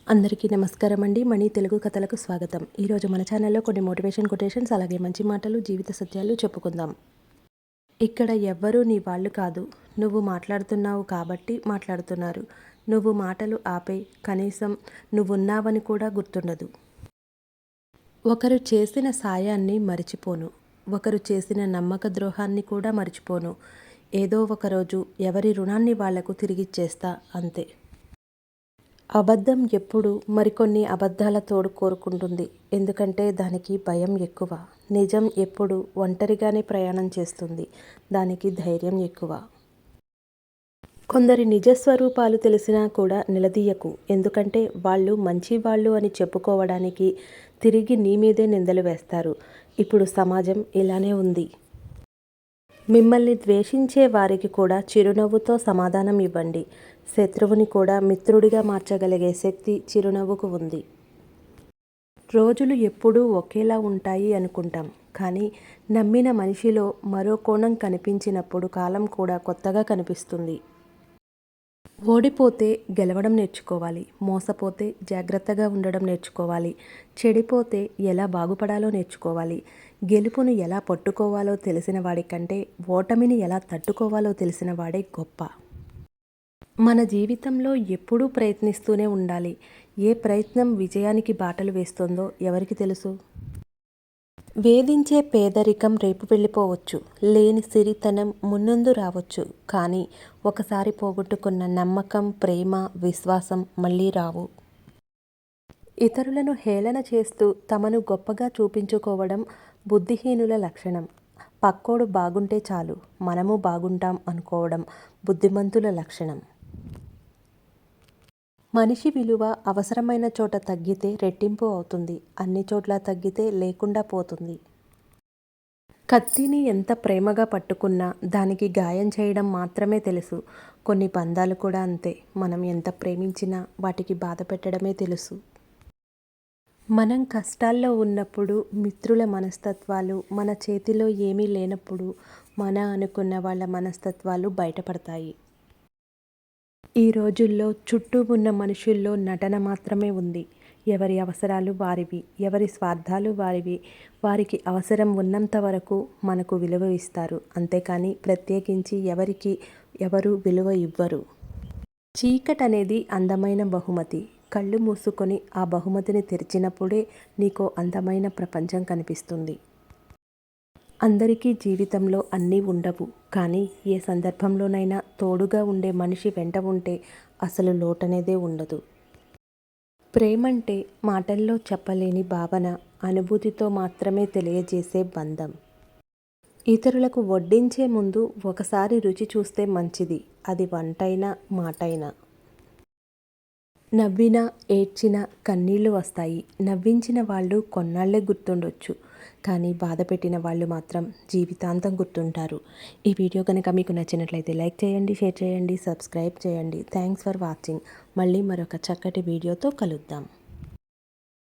అందరికీ నమస్కారం అండి. మనీ తెలుగు కథలకు స్వాగతం. ఈరోజు మన ఛానల్లో కొన్ని మోటివేషన్ కొటేషన్స్ అలాగే మంచి మాటలు జీవిత సత్యాలు చెప్పుకుందాం. ఇక్కడ ఎవ్వరూ నీ వాళ్ళు కాదు. నువ్వు మాట్లాడుతున్నావు కాబట్టి మాట్లాడుతున్నారు. నువ్వు మాటలు ఆపే కనీసం నువ్వున్నావని కూడా గుర్తుండదు. ఒకరు చేసిన సాయాన్ని మరిచిపోను. ఒకరు చేసిన నమ్మక ద్రోహాన్ని కూడా మరిచిపోను. ఏదో ఒకరోజు ఎవరి రుణాన్ని వాళ్లకు తిరిగిచ్చేస్తా అంతే. అబద్ధం ఎప్పుడు మరికొన్ని అబద్ధాల తోడు కోరుకుంటుంది. ఎందుకంటే దానికి భయం ఎక్కువ. నిజం ఎప్పుడు ఒంటరిగానే ప్రయాణం చేస్తుంది. దానికి ధైర్యం ఎక్కువ. కొందరి నిజస్వరూపాలు తెలిసినా కూడా నిలదీయకు. ఎందుకంటే వాళ్ళు మంచివాళ్ళు అని చెప్పుకోవడానికి తిరిగి నీ మీదే నిందలు వేస్తారు. ఇప్పుడు సమాజం ఇలానే ఉంది. మిమ్మల్ని ద్వేషించే వారికి కూడా చిరునవ్వుతో సమాధానం ఇవ్వండి. శత్రువుని కూడా మిత్రుడిగా మార్చగలిగే శక్తి చిరునవ్వుకు ఉంది. రోజులు ఎప్పుడూ ఒకేలా ఉంటాయి అనుకుంటాం, కానీ నమ్మిన మనిషిలో మరో కోణం కనిపించినప్పుడు కాలం కూడా కొత్తగా కనిపిస్తుంది. ఓడిపోతే గెలవడం నేర్చుకోవాలి. మోసపోతే జాగ్రత్తగా ఉండడం నేర్చుకోవాలి. చెడిపోతే ఎలా బాగుపడాలో నేర్చుకోవాలి. గెలుపును ఎలా పట్టుకోవాలో తెలిసిన వాడికంటే ఓటమిని ఎలా తట్టుకోవాలో తెలిసిన వాడే గొప్ప. మన జీవితంలో ఎప్పుడూ ప్రయత్నిస్తూనే ఉండాలి. ఏ ప్రయత్నం విజయానికి బాటలు వేస్తుందో ఎవరికి తెలుసు? వేధించే పేదరికం రేపు వెళ్ళిపోవచ్చు. లేని సిరితనం మున్నుందు రావచ్చు. కానీ ఒకసారి పోగొట్టుకున్న నమ్మకం, ప్రేమ, విశ్వాసం మళ్ళీ రావు. ఇతరులను హేళన చేస్తూ తమను గొప్పగా చూపించుకోవడం బుద్ధిహీనుల లక్షణం. పక్కోడు బాగుంటే చాలు, మనము బాగుంటాం అనుకోవడం బుద్ధిమంతుల లక్షణం. మనిషి విలువ అవసరమైన చోట తగ్గితే రెట్టింపు అవుతుంది. అన్ని చోట్ల తగ్గితే లేకుండా పోతుంది. కత్తిని ఎంత ప్రేమగా పట్టుకున్నా దానికి గాయం చేయడం మాత్రమే తెలుసు. కొన్ని బంధాలు కూడా అంతే. మనం ఎంత ప్రేమించినా వాటికి బాధ పెట్టడమే తెలుసు. మనం కష్టాల్లో ఉన్నప్పుడు మిత్రుల మనస్తత్వాలు, మన చేతిలో ఏమీ లేనప్పుడు మన అనుకున్న వాళ్ళ మనస్తత్వాలు బయటపడతాయి. ఈ రోజుల్లో చుట్టూ ఉన్న మనుషుల్లో నటన మాత్రమే ఉంది. ఎవరి అవసరాలు వారివి, ఎవరి స్వార్థాలు వారివి. వారికి అవసరం ఉన్నంత వరకు మనకు విలువ ఇస్తారు. అంతేకాని ప్రత్యేకించి ఎవరు విలువ ఇవ్వరు. చీకటనేది అందమైన బహుమతి. కళ్ళు మూసుకొని ఆ బహుమతిని తెరిచినప్పుడే నీకో అందమైన ప్రపంచం కనిపిస్తుంది. అందరికీ జీవితంలో అన్నీ ఉండవు, కానీ ఏ సందర్భంలోనైనా తోడుగా ఉండే మనిషి వెంట ఉంటే అసలు లోటనేదే ఉండదు. ప్రేమంటే మాటల్లో చెప్పలేని భావన, అనుభూతితో మాత్రమే తెలియజేసే బంధం. ఇతరులకు వడ్డించే ముందు ఒకసారి రుచి చూస్తే మంచిది. అది వంటైనా మాటైనా. నవ్వినా ఏడ్చినా కన్నీళ్లు వస్తాయి. నవ్వించిన వాళ్ళు కొన్నాళ్లే గుర్తుండొచ్చు, కానీ బాధ పెట్టిన వాళ్ళు మాత్రం జీవితాంతం గుర్తుంటారు. ఈ వీడియో కనుక మీకు నచ్చినట్లయితే లైక్ చేయండి, షేర్ చేయండి, సబ్స్క్రైబ్ చేయండి. Thanks for watching. మళ్ళీ మరొక చక్కటి వీడియోతో కలుద్దాం.